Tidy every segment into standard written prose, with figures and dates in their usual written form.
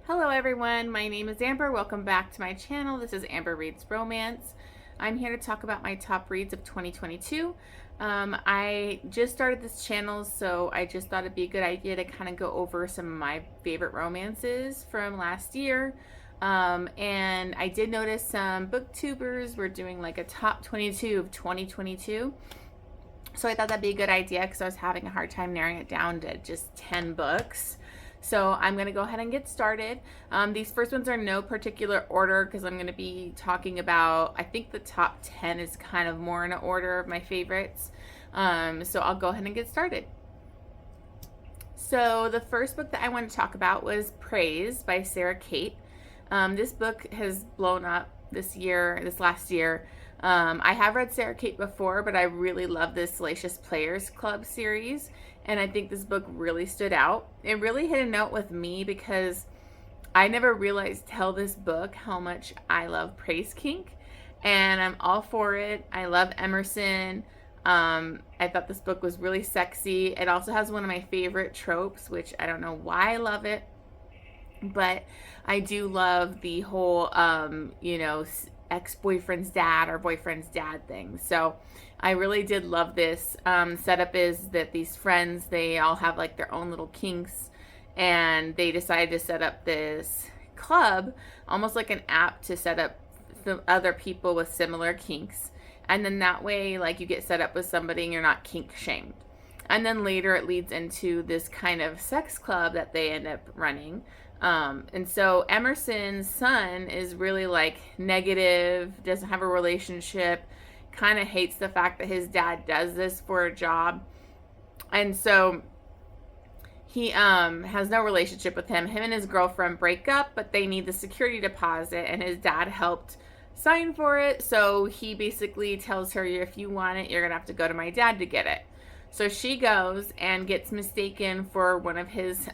Hello everyone, my name is Amber. Welcome back to my channel. This is Amber Reads Romance. I'm here to talk about my top reads of 2022. I just started this channel, so I just thought it'd be a good idea to kind of go over some of my favorite romances from last year. And I did notice some booktubers were doing like a top 22 of 2022. So I thought that'd be a good idea because I was having a hard time narrowing it down to just 10 books. So I'm going to go ahead and get started. These first ones are no particular order because I'm going to be talking about, I think the top 10 is kind of more in an order of my favorites. So I'll go ahead and get started. So the first book that I want to talk about was Praise by Sarah Kate. This book has blown up this last year. I have read Sarah Kate before, but I really love this Salacious Players Club series, and I think this book really stood out. It really hit a note with me because I never realized till this book how much I love praise kink, and I'm all for it. I love Emerson. I thought this book was really sexy. It also has one of my favorite tropes, which I don't know why I love it, but I do love the whole, ex-boyfriend's dad or boyfriend's dad thing. So I really did love this. Setup is that these friends, they all have like their own little kinks, and they decided to set up this club, almost like an app to set up other people with similar kinks. And then that way, like, you get set up with somebody and you're not kink shamed. And then later it leads into this kind of sex club that they end up running. And so Emerson's son is really like negative, doesn't have a relationship, kind of hates the fact that his dad does this for a job. And so he has no relationship with him. Him and his girlfriend break up, but they need the security deposit, and his dad helped sign for it. So he basically tells her, if you want it, you're gonna have to go to my dad to get it. So she goes and gets mistaken for one of his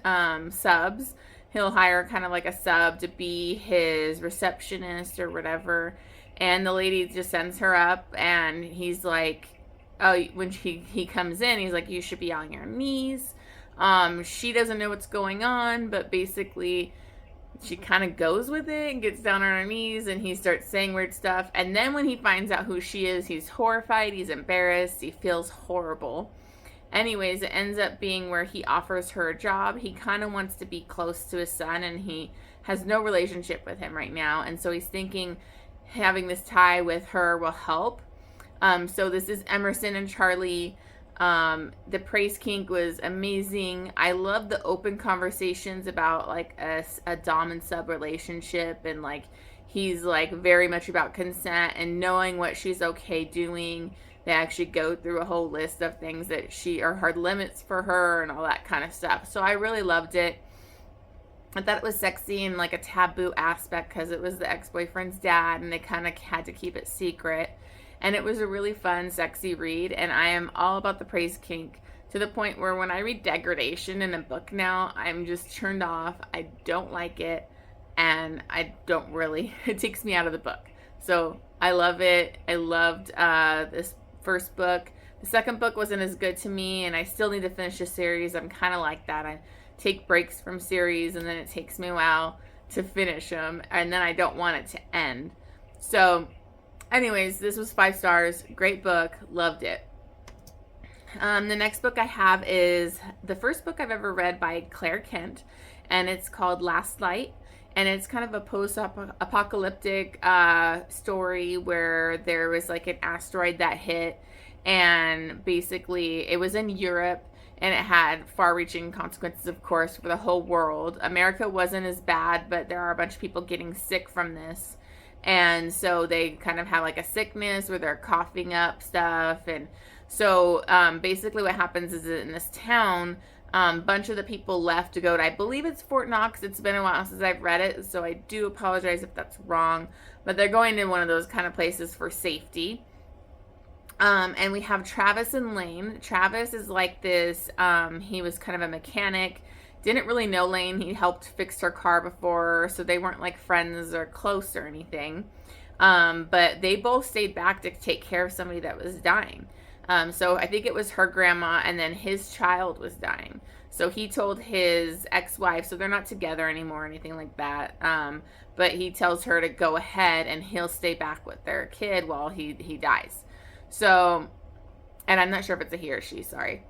subs. He'll hire kind of like a sub to be his receptionist or whatever. And the lady just sends her up, and he's like, oh, when he comes in, he's like, you should be on your knees. She doesn't know what's going on, but basically she kind of goes with it and gets down on her knees, and he starts saying weird stuff. And then when he finds out who she is, he's horrified, he's embarrassed, he feels horrible. Anyways, it ends up being where he offers her a job. He kind of wants to be close to his son, and he has no relationship with him right now. And so he's thinking having this tie with her will help. So this is Emerson and Charlie. The praise kink was amazing. I love the open conversations about like a dom and sub relationship, and like he's like very much about consent and knowing what she's okay doing. They actually go through a whole list of things that are hard limits for her and all that kind of stuff. So I really loved it. I thought it was sexy and like a taboo aspect because it was the ex-boyfriend's dad, and they kind of had to keep it secret. And it was a really fun, sexy read, and I am all about the praise kink to the point where when I read degradation in a book now, I'm just turned off. I don't like it, and I don't really, it takes me out of the book. So I love it. I loved this first book. The second book wasn't as good to me, and I still need to finish the series. I'm kind of like that. I take breaks from series, and then it takes me a while to finish them, and then I don't want it to end. So anyways, this was 5 stars. Great book. Loved it. The next book I have is the first book I've ever read by Claire Kent, and it's called Last Light. And it's kind of a post-apocalyptic story where there was like an asteroid that hit, and basically it was in Europe, and it had far-reaching consequences, of course, for the whole world. America wasn't as bad, but there are a bunch of people getting sick from this. And so they kind of have like a sickness where they're coughing up stuff. And so basically what happens is that in this town, bunch of the people left to go to, I believe it's Fort Knox. It's been a while since I've read it, so I do apologize if that's wrong. But they're going to one of those kind of places for safety. And we have Travis and Lane. Travis is like this, he was kind of a mechanic. Didn't really know Lane. He helped fix her car before, so they weren't like friends or close or anything. But they both stayed back to take care of somebody that was dying. So I think it was her grandma, and then his child was dying. So he told his ex-wife, so they're not together anymore or anything like that. But he tells her to go ahead and he'll stay back with their kid while he dies. So, and I'm not sure if it's a he or she, sorry.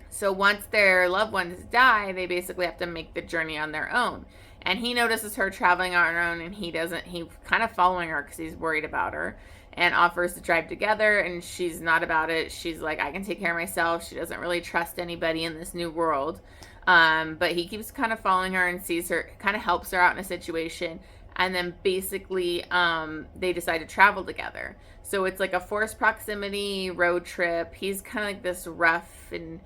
So once their loved ones die, they basically have to make the journey on their own. And he notices her traveling on her own, and he's kind of following her because he's worried about her, and offers to drive together, and she's not about it. She's like, I can take care of myself. She doesn't really trust anybody in this new world. But he keeps kind of following her and sees her, kind of helps her out in a situation. And then basically they decide to travel together. So it's like a forced proximity road trip. He's kind of like this rough and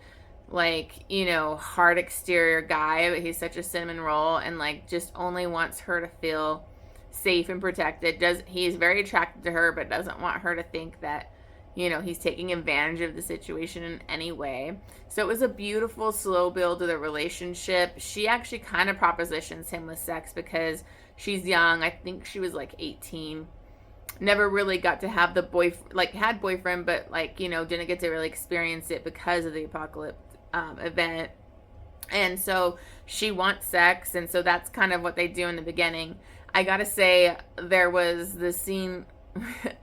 like, you know, hard exterior guy, but he's such a cinnamon roll and like just only wants her to feel safe and protected. He's very attracted to her, but doesn't want her to think that, you know, he's taking advantage of the situation in any way. So it was a beautiful slow build to the relationship. She actually kind of propositions him with sex because she's young. I think she was like 18. Never really got to have the had boyfriend, but like, you know, didn't get to really experience it because of the apocalypse event. And so she wants sex, and so that's kind of what they do in the beginning. I gotta say, there was this scene.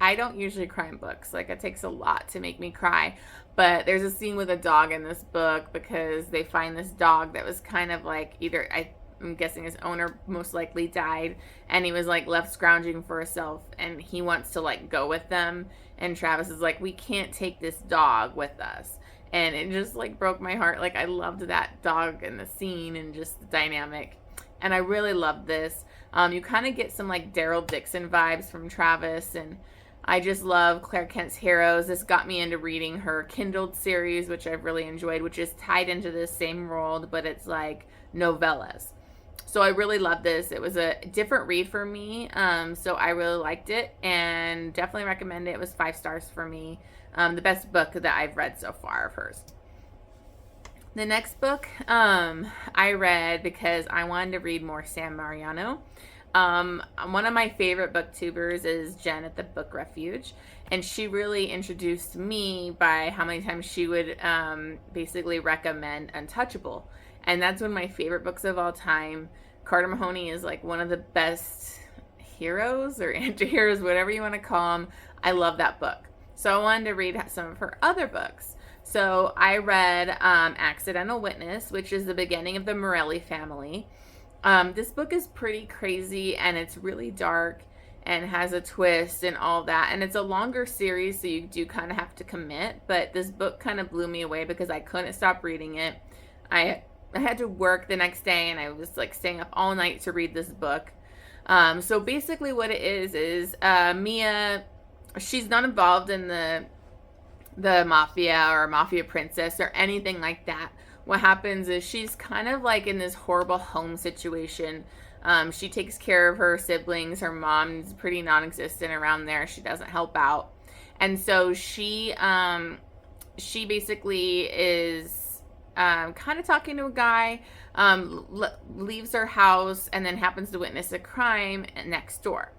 I don't usually cry in books. Like, it takes a lot to make me cry. But there's a scene with a dog in this book because they find this dog that was kind of like I'm guessing his owner most likely died, and he was like left scrounging for himself, and he wants to like go with them. And Travis is like, we can't take this dog with us. And it just like broke my heart. Like, I loved that dog and the scene and just the dynamic. And I really loved this. You kind of get some like Daryl Dixon vibes from Travis, and I just love Claire Kent's Heroes. This got me into reading her Kindled series, which I've really enjoyed, which is tied into this same world, but it's like novellas. So I really love this. It was a different read for me, so I really liked it and definitely recommend it. It was 5 stars for me. The best book that I've read so far of hers. The next book I read because I wanted to read more Sam Mariano. One of my favorite booktubers is Jen at the Book Refuge, and she really introduced me by how many times she would basically recommend Untouchable. And that's one of my favorite books of all time. Carter Mahoney is like one of the best heroes or anti-heroes, whatever you want to call them. I love that book. So I wanted to read some of her other books. So I read Accidental Witness, which is the beginning of the Morelli family. This book is pretty crazy, and it's really dark and has a twist and all that. And it's a longer series, so you do kind of have to commit. But this book kind of blew me away because I couldn't stop reading it. I had to work the next day, and I was like staying up all night to read this book. So basically what it is Mia, she's not involved in the mafia or mafia princess or anything like that. What happens is she's kind of like in this horrible home situation. She takes care of her siblings. Her mom's pretty non-existent around there. She doesn't help out. And so she basically is kind of talking to a guy, leaves her house, and then happens to witness a crime next door.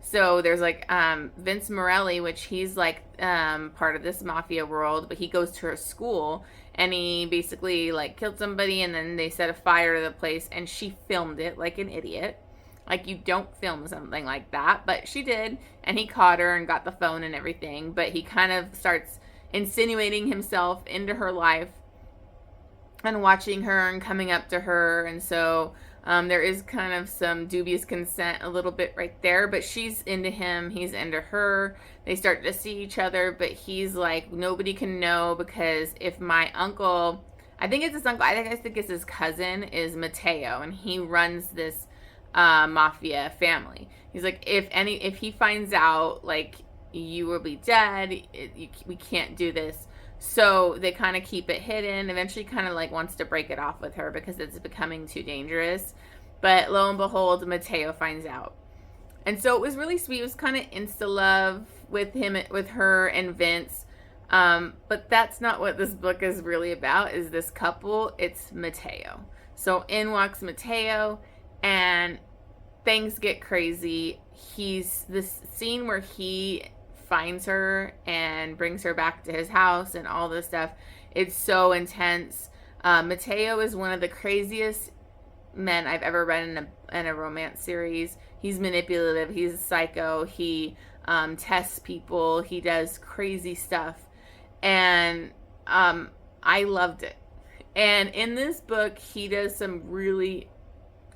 So there's like Vince Morelli, which he's like part of this mafia world, but he goes to her school, and he basically like killed somebody, and then they set a fire to the place, and she filmed it like an idiot. Like, you don't film something like that, but she did, and he caught her and got the phone and everything. But he kind of starts insinuating himself into her life and watching her and coming up to her. And so there is kind of some dubious consent a little bit right there, but she's into him, he's into her. They start to see each other, but he's like, nobody can know, because if my uncle, I think it's his uncle, I think it's his cousin, is Matteo, and he runs this mafia family. He's like, if he finds out, like, you will be dead, we can't do this. So they kind of keep it hidden. Eventually kind of like wants to break it off with her because it's becoming too dangerous. But lo and behold, Matteo finds out. And so it was really sweet. It was kind of insta-love with her and Vince. But that's not what this book is really about, is this couple. It's Matteo. So in walks Matteo, and things get crazy. This scene where he finds her and brings her back to his house and all this stuff. It's so intense. Mateo is one of the craziest men I've ever read in a romance series. He's manipulative. He's a psycho. He tests people. He does crazy stuff. And I loved it. And in this book, he does some really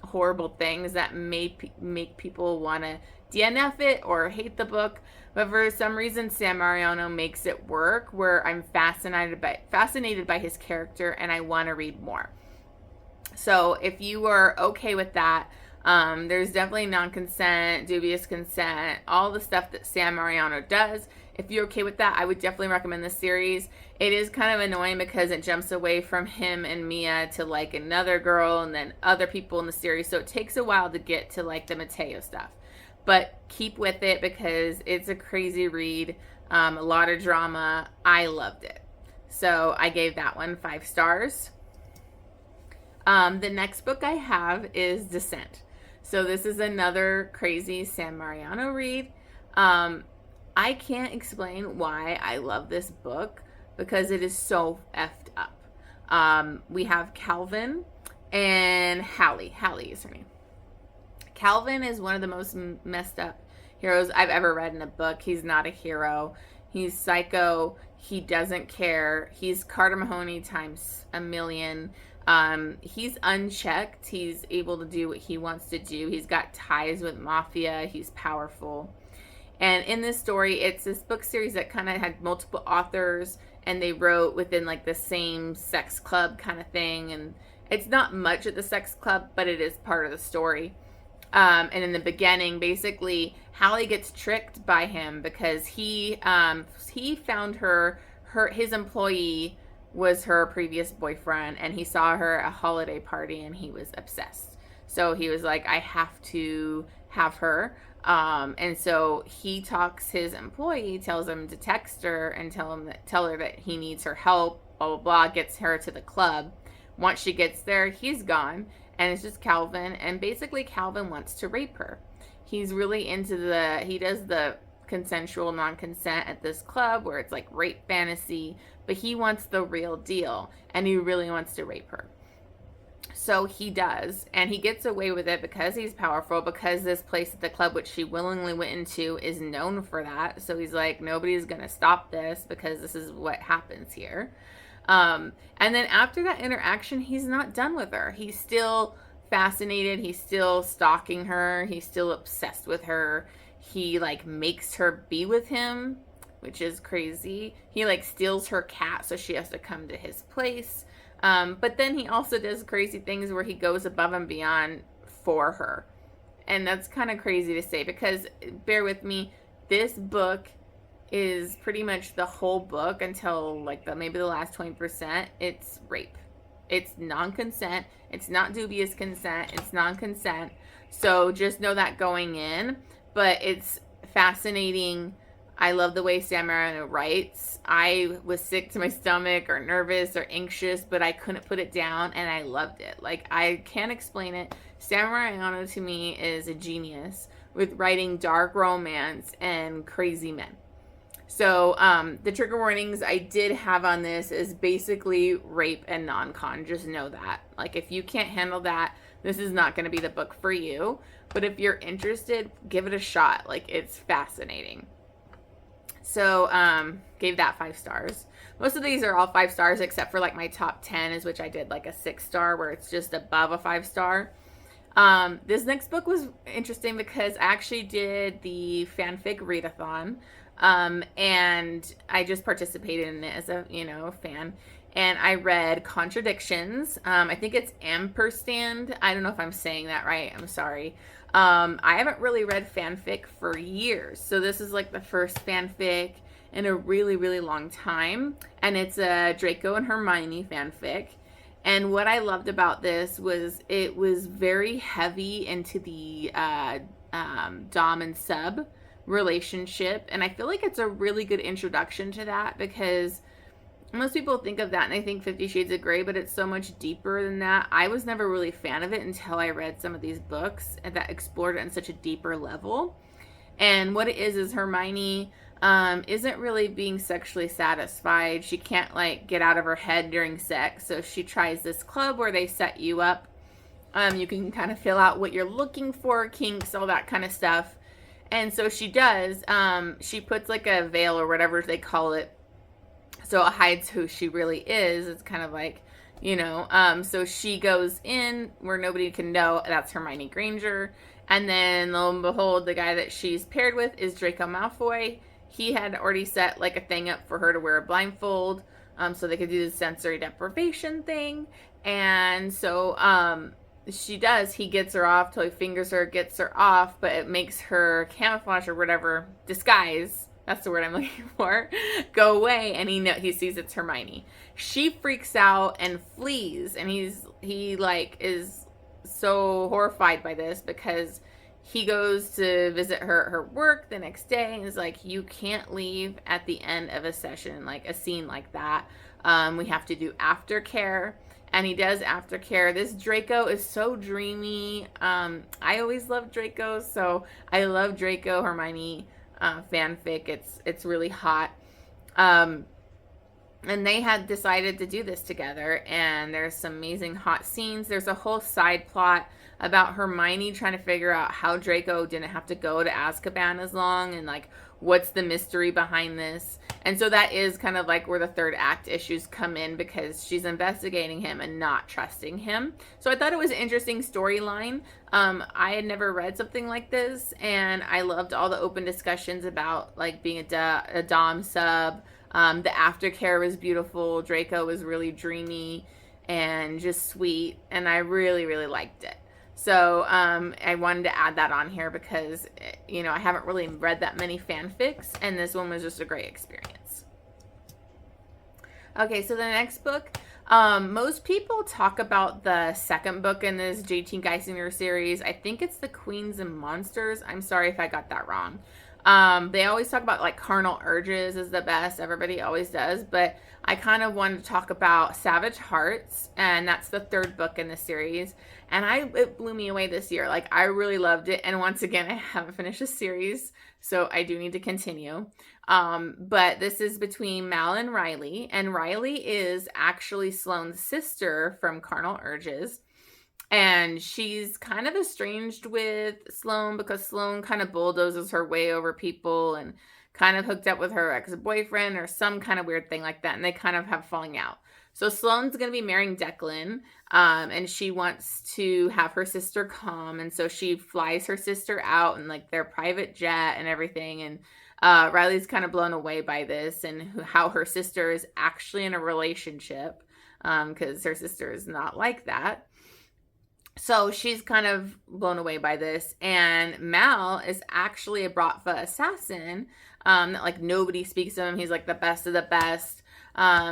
horrible things that make people want to DNF it or hate the book. But for some reason, Sam Mariano makes it work, where I'm fascinated by his character, and I want to read more. So if you are okay with that, there's definitely non-consent, dubious consent, all the stuff that Sam Mariano does. If you're okay with that, I would definitely recommend this series. It is kind of annoying because it jumps away from him and Mia to like another girl and then other people in the series. So it takes a while to get to like the Mateo stuff. But keep with it because it's a crazy read. A lot of drama. I loved it. So I gave that one 5 stars. The next book I have is Descent. So this is another crazy Sam Mariano read. I can't explain why I love this book because it is so effed up. We have Calvin and Hallie. Hallie is her name. Calvin is one of the most messed up heroes I've ever read in a book. He's not a hero. He's psycho. He doesn't care. He's Carter Mahoney times a million. He's unchecked. He's able to do what he wants to do. He's got ties with Mafia. He's powerful. And in this story, it's this book series that kind of had multiple authors, and they wrote within like the same sex club kind of thing. And it's not much at the sex club, but it is part of the story. And in the beginning, basically, Hallie gets tricked by him because he found his employee was her previous boyfriend, and he saw her at a holiday party, and he was obsessed. So he was like, I have to have her. And so he talks his employee, tells him to text her and tell her that he needs her help, blah, blah, blah, gets her to the club. Once she gets there, he's gone, and it's just Calvin, and basically Calvin wants to rape her. He's really into he does the consensual non-consent at this club where it's like rape fantasy, but he wants the real deal, and he really wants to rape her. So he does, and he gets away with it because he's powerful, because this place at the club, which she willingly went into, is known for that. So he's like, nobody's going to stop this because this is what happens here. And then after that interaction, he's not done with her. He's still fascinated. He's still stalking her. He's still obsessed with her. He like makes her be with him, which is crazy. He like steals her cat, so she has to come to his place. But then he also does crazy things where he goes above and beyond for her. And that's kind of crazy to say because, bear with me, this book is pretty much the whole book until like maybe the last 20%. It's rape. It's non-consent. It's not dubious consent. It's non-consent. So just know that going in. But it's fascinating. I love the way Sam Mariano writes. I was sick to my stomach or nervous or anxious, but I couldn't put it down, and I loved it. Like, I can't explain it. Sam Mariano, to me, is a genius with writing dark romance and crazy men. So, the trigger warnings I did have on this is basically rape and non-con. Just know that. Like, if you can't handle that, this is not going to be the book for you. But if you're interested, give it a shot. Like, it's fascinating. So, gave that 5 stars. Most of these are all 5 stars except for like my top 10 is which I did like a 6 star where it's just above a 5 star. This next book was interesting because I actually did the fanfic readathon. And I just participated in it as a, fan. And I read Contradictions. I think it's ampersand. I don't know if I'm saying that right. I'm sorry. I haven't really read fanfic for years. So this is like the first fanfic in a really, really long time. And it's a Draco and Hermione fanfic. And what I loved about this was it was very heavy into the dom and sub relationship. And I feel like it's a really good introduction to that because most people think of that and they think 50 Shades of Grey, but it's so much deeper than that. I was never really a fan of it until I read some of these books that explored it on such a deeper level. And what it is Hermione isn't really being sexually satisfied. She can't like get out of her head during sex. So she tries this club where they set you up. You can kind of fill out what you're looking for, kinks, all that kind of stuff. And so she does. She puts like a veil or whatever they call it, so it hides who she really is. It's kind of like, so she goes in where nobody can know. That's Hermione Granger. And then lo and behold, the guy that she's paired with is Draco Malfoy. He had already set like a thing up for her to wear a blindfold, so they could do the sensory deprivation thing. And so she does. He gets her off till he fingers her, gets her off, but it makes her camouflage or whatever, disguise, that's the word I'm looking for, go away, and he sees it's Hermione. She freaks out and flees, and he like is so horrified by this because he goes to visit her at her work the next day and is like, you can't leave at the end of a session, like a scene like that. We have to do aftercare. And he does aftercare. This Draco is so dreamy. I always loved Draco, so I love Draco Hermione fanfic. It's really hot. And they had decided to do this together, and there's some amazing hot scenes. There's a whole side plot about Hermione trying to figure out how Draco didn't have to go to Azkaban as long, and like what's the mystery behind this. And so that is kind of like where the third act issues come in, because she's investigating him and not trusting him. So I thought it was an interesting storyline. I had never read something like this, and I loved all the open discussions about like being a dom sub. The aftercare was beautiful. Draco was really dreamy and just sweet, and I really, really liked it. So I wanted to add that on here because, I haven't really read that many fanfics, and this one was just a great experience. Okay, so the next book, most people talk about the second book in this J.T. Geisinger series. I think it's The Queens and Monsters. I'm sorry if I got that wrong. They always talk about like Carnal Urges is the best. Everybody always does. But I kind of wanted to talk about Savage Hearts, and that's the third book in the series. And it blew me away this year. Like, I really loved it. And once again, I haven't finished the series, so I do need to continue. But this is between Mal and Riley. And Riley is actually Sloane's sister from Carnal Urges. And she's kind of estranged with Sloane because Sloane kind of bulldozes her way over people and kind of hooked up with her ex-boyfriend or some kind of weird thing like that. And they kind of have falling out. So Sloane's going to be marrying Declan, and she wants to have her sister come. And so she flies her sister out in like their private jet and everything. And Riley's kind of blown away by this and how her sister is actually in a relationship, because her sister is not like that. So she's kind of blown away by this. And Mal is actually a Bratva assassin, that like nobody speaks of him. He's like the best of the best.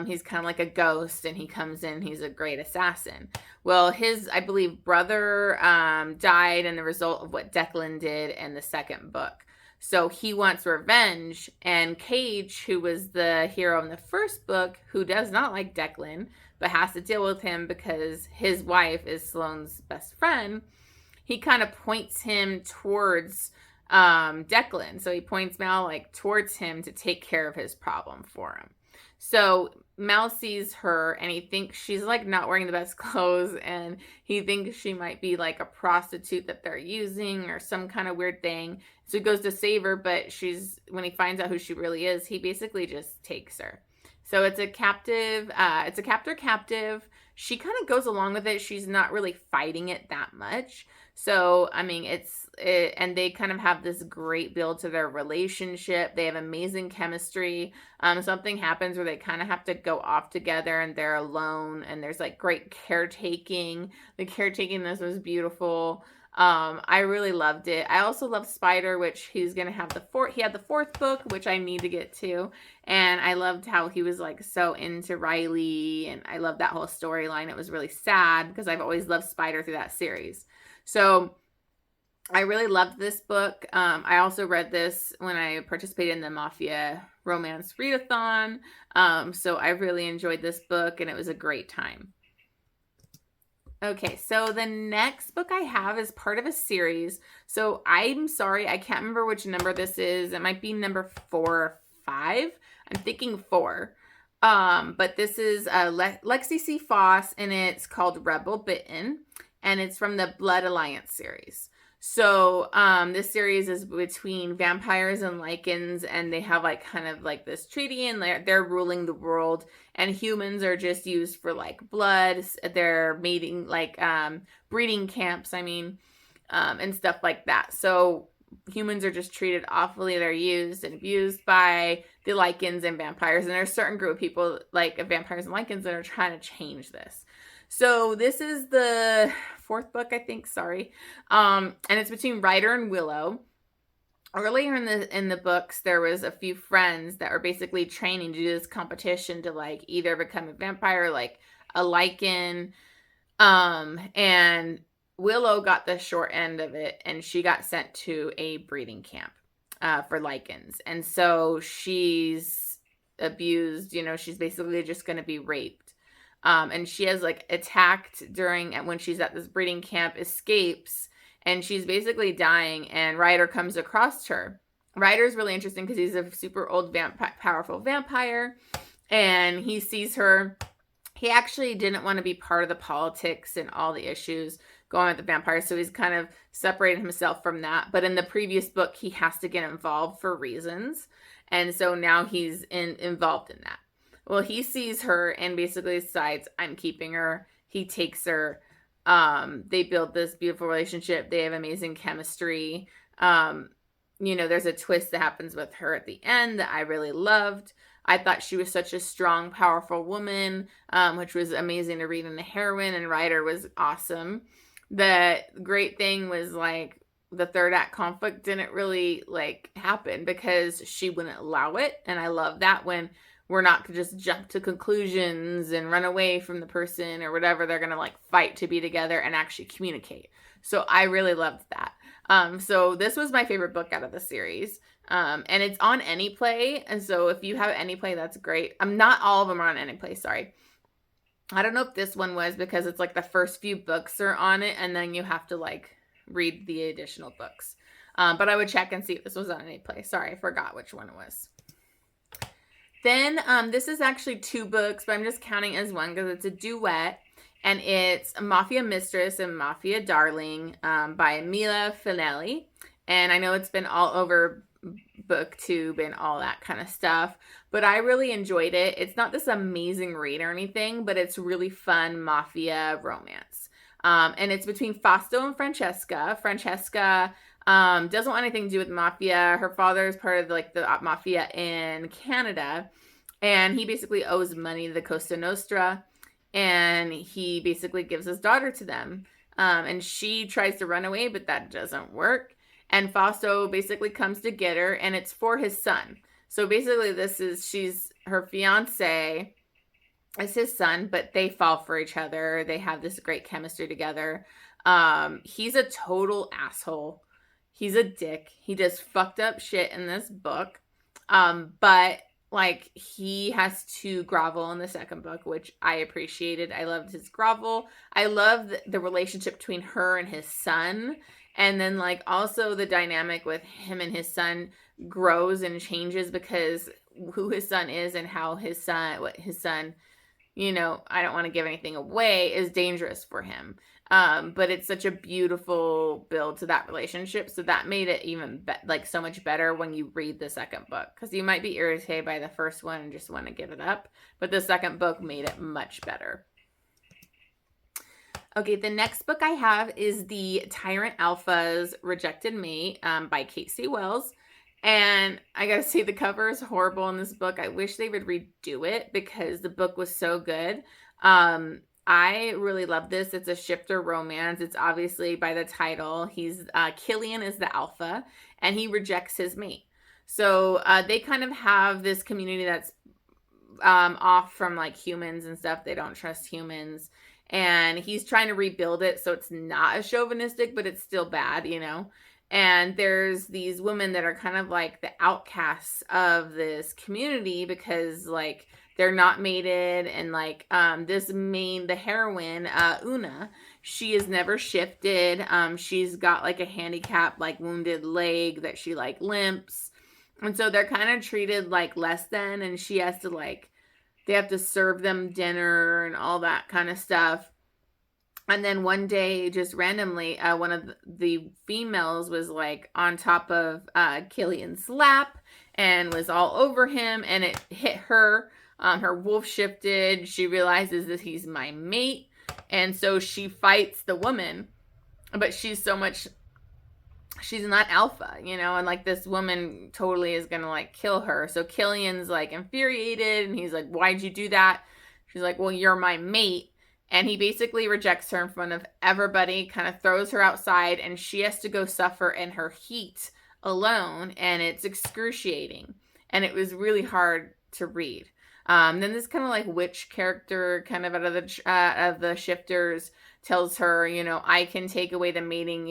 He's kind of like a ghost, and he comes in, he's a great assassin. Well, his, I believe, brother died in the result of what Declan did in the second book. So he wants revenge, and Cage, who was the hero in the first book, who does not like Declan, but has to deal with him because his wife is Sloane's best friend, he kind of points him towards Declan. So he points Mal like towards him to take care of his problem for him. So Mal sees her, and he thinks she's like not wearing the best clothes, and he thinks she might be like a prostitute that they're using or some kind of weird thing. So he goes to save her, but when he finds out who she really is, he basically just takes her. So it's a captive, it's a captor-captive. She kind of goes along with it. She's not really fighting it that much. So, I mean, and they kind of have this great build to their relationship. They have amazing chemistry. Something happens where they kind of have to go off together, and they're alone, and there's like great caretaking. The caretaking in this was beautiful. I really loved it. I also love Spider, which he's going to have he had the fourth book, which I need to get to. And I loved how he was like so into Riley, and I love that whole storyline. It was really sad because I've always loved Spider through that series. So I really loved this book. I also read this when I participated in the Mafia romance readathon. So I really enjoyed this book, and it was a great time. Okay, so the next book I have is part of a series. So I'm sorry, I can't remember which number this is. It might be number 4 or 5. I'm thinking 4. But this is Lexi C. Foss, and it's called Rebel Bitten, and it's from the Blood Alliance series. So this series is between vampires and lycans, and they have like kind of like this treaty, and they're ruling the world, and humans are just used for like blood. They're mating, like breeding camps, I mean, and stuff like that. So humans are just treated awfully. They're used and abused by the lycans and vampires, and there's a certain group of people like vampires and lycans that are trying to change this. So this is the 4th book, I think. Sorry, and it's between Ryder and Willow. Earlier in the books, there was a few friends that were basically training to do this competition to like either become a vampire, like a lycan, and Willow got the short end of it, and she got sent to a breeding camp for lycans, and so she's abused. She's basically just going to be raped. And she has like attacked when she's at this breeding camp, escapes, and she's basically dying, and Ryder comes across her. Ryder's really interesting because he's a super old powerful vampire, and he sees her. He actually didn't want to be part of the politics and all the issues going with the vampires, so he's kind of separated himself from that. But in the previous book, he has to get involved for reasons, and so now he's involved in that. Well, he sees her and basically decides, I'm keeping her. He takes her. They build this beautiful relationship. They have amazing chemistry. There's a twist that happens with her at the end that I really loved. I thought she was such a strong, powerful woman, which was amazing to read in the heroine, and Ryder was awesome. The great thing was like the 3rd act conflict didn't really like happen because she wouldn't allow it. And I love that when we're not just jump to conclusions and run away from the person or whatever. They're going to like fight to be together and actually communicate. So I really loved that. So this was my favorite book out of the series. And it's on Anyplay. And so if you have Anyplay, that's great. Not all of them are on Anyplay. Sorry. I don't know if this one was because it's like the first few books are on it, and then you have to like read the additional books. But I would check and see if this was on Anyplay. Sorry, I forgot which one it was. Then this is actually 2 books, but I'm just counting as one because it's a duet. And it's Mafia Mistress and Mafia Darling by Mila Finelli. And I know it's been all over BookTube and all that kind of stuff, but I really enjoyed it. It's not this amazing read or anything, but it's really fun mafia romance. And it's between Fausto and Francesca. Francesca doesn't want anything to do with mafia. Her father is part of like the mafia in Canada, and he basically owes money to the Costa Nostra, and he basically gives his daughter to them. And she tries to run away, but that doesn't work. And Fausto basically comes to get her, and it's for his son. So basically she's her fiance is his son, but they fall for each other. They have this great chemistry together. He's a total asshole. He's a dick. He does fucked up shit in this book. But like he has to grovel in the 2nd book, which I appreciated. I loved his grovel. I love the relationship between her and his son. And then like also the dynamic with him and his son grows and changes because who his son is and how what his son, I don't want to give anything away, is dangerous for him. But it's such a beautiful build to that relationship. So that made it even so much better when you read the 2nd book, because you might be irritated by the first one and just want to give it up. But the 2nd book made it much better. Okay, the next book I have is the Tyrant Alpha's Rejected Mate by Kate C. Wells. And I gotta say, the cover is horrible in this book. I wish they would redo it because the book was so good. I really love this. It's a shifter romance. It's obviously by the title. Killian is the alpha, and he rejects his mate. So they kind of have this community that's off from like humans and stuff. They don't trust humans. And he's trying to rebuild it so it's not as chauvinistic, but it's still bad, And there's these women that are kind of like the outcasts of this community because like they're not mated, and like the heroine, Una, she is never shifted. She's got like a handicap, like wounded leg that she like limps. And so they're kind of treated like less than, and she has to like, they have to serve them dinner and all that kind of stuff. And then one day, just randomly, one of the females was like on top of Killian's lap and was all over him, and it hit her. Her wolf shifted. She realizes that he's my mate, and so she fights the woman. But she's not alpha, and like this woman totally is gonna like kill her. So Killian's like infuriated, and he's like, "Why'd you do that?" She's like, "Well, you're my mate." And he basically rejects her in front of everybody, kind of throws her outside, and she has to go suffer in her heat alone, and it's excruciating. And it was really hard to read. Then this kind of like witch character, kind of out of the shifters, tells her, I can take away the mating,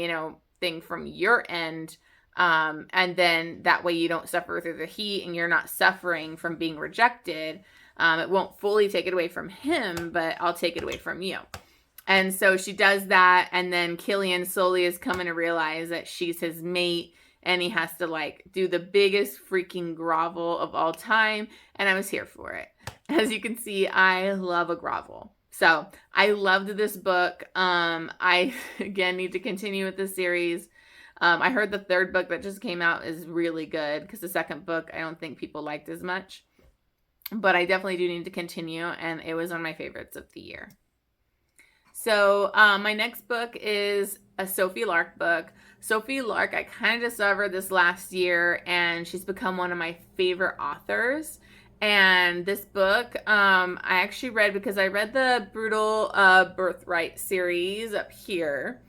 thing from your end. And then that way you don't suffer through the heat, and you're not suffering from being rejected. It won't fully take it away from him, but I'll take it away from you. And so she does that, and then Killian slowly is coming to realize that she's his mate, and he has to like do the biggest freaking grovel of all time, and I was here for it. As you can see, I love a grovel. So I loved this book. I again need to continue with this series. I heard the third book that just came out is really good, because the second book I don't think people liked as much. But I definitely do need to continue, and it was one of my favorites of the year. So my next book is a Sophie Lark book. Sophie Lark, I kind of discovered this last year, and she's become one of my favorite authors. And this book, I actually read because I read the Brutal Birthright series up here.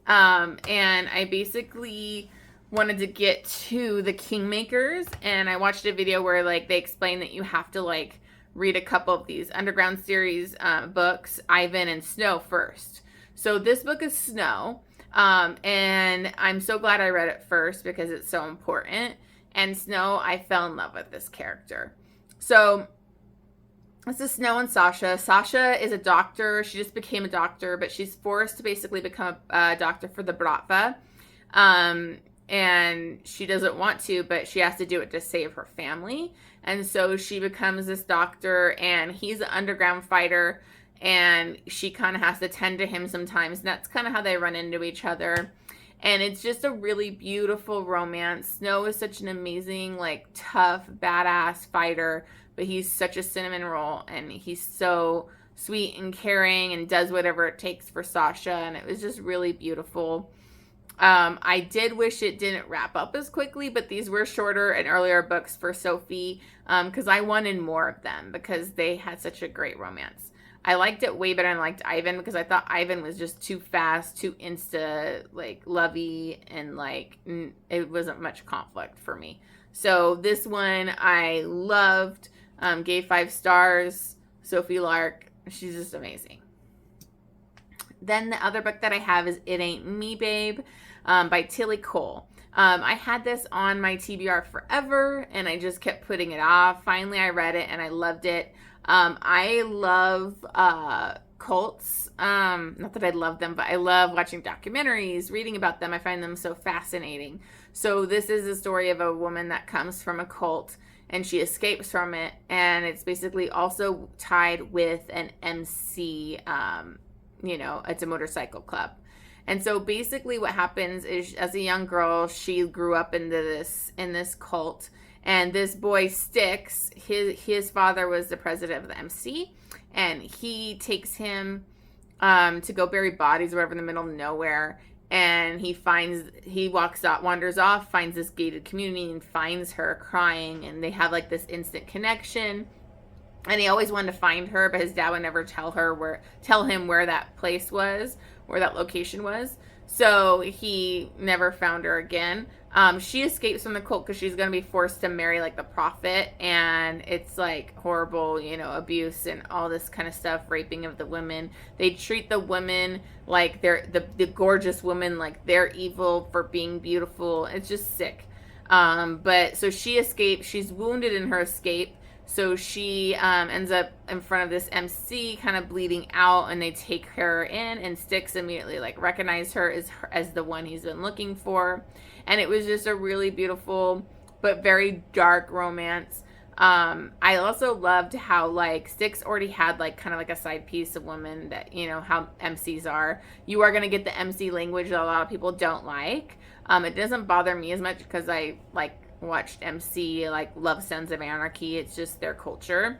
And I basically wanted to get to the Kingmakers, and I watched a video where like they explain that you have to like read a couple of these Underground series books, Ivan and Snow, first. So this book is Snow, and I'm so glad I read it first because it's so important. And Snow, I fell in love with this character. So this is Snow and Sasha. Sasha is a doctor. She just became a doctor, but she's forced to basically become a doctor for the Bratva. And she doesn't want to, but she has to do it to save her family. And so she becomes this doctor, and he's an underground fighter, and she kind of has to tend to him sometimes. And that's kind of how they run into each other. And it's just a really beautiful romance. Snow is such an amazing, like, tough, badass fighter, but he's such a cinnamon roll, and he's so sweet and caring and does whatever it takes for Sasha. And it was just really beautiful. I did wish it didn't wrap up as quickly, but these were shorter and earlier books for Sophie, because I wanted more of them because they had such a great romance. I liked it way better than I liked Ivan, because I thought Ivan was just too fast, too insta, like, lovey, and like it wasn't much conflict for me. So this one I loved, gave 5 stars. Sophie Lark, she's just amazing. Then the other book that I have is It Ain't Me Babe, by Tilly Cole. I had this on my TBR forever, and I just kept putting it off. Finally, I read it, and I loved it. I love cults. Not that I love them, but I love watching documentaries, reading about them. I find them so fascinating. So this is a story of a woman that comes from a cult, and she escapes from it, and it's basically also tied with an MC. It's a motorcycle club. And so basically what happens is, as a young girl, she grew up in this cult, and this boy Styx, his father was the president of the MC, and he takes him to go bury bodies wherever in the middle of nowhere, and he wanders off, finds this gated community, and finds her crying, and they have like this instant connection. And he always wanted to find her, but his dad would never tell him where that place was, where that location was. So he never found her again. She escapes from the cult because she's going to be forced to marry like the prophet. And it's like horrible, abuse and all this kind of stuff, raping of the women. They treat the women like they're the gorgeous women, like they're evil for being beautiful. It's just sick. But so she escapes. She's wounded in her escape. So she ends up in front of this MC, kind of bleeding out, and they take her in, and Styx immediately like recognized her as the one he's been looking for. And it was just a really beautiful but very dark romance. I also loved how like Styx already had like kind of like a side piece of women that, you know, how MCs are. You are going to get the MC language that a lot of people don't like. It doesn't bother me as much because I like watched MC, like love Sons of Anarchy. It's just their culture.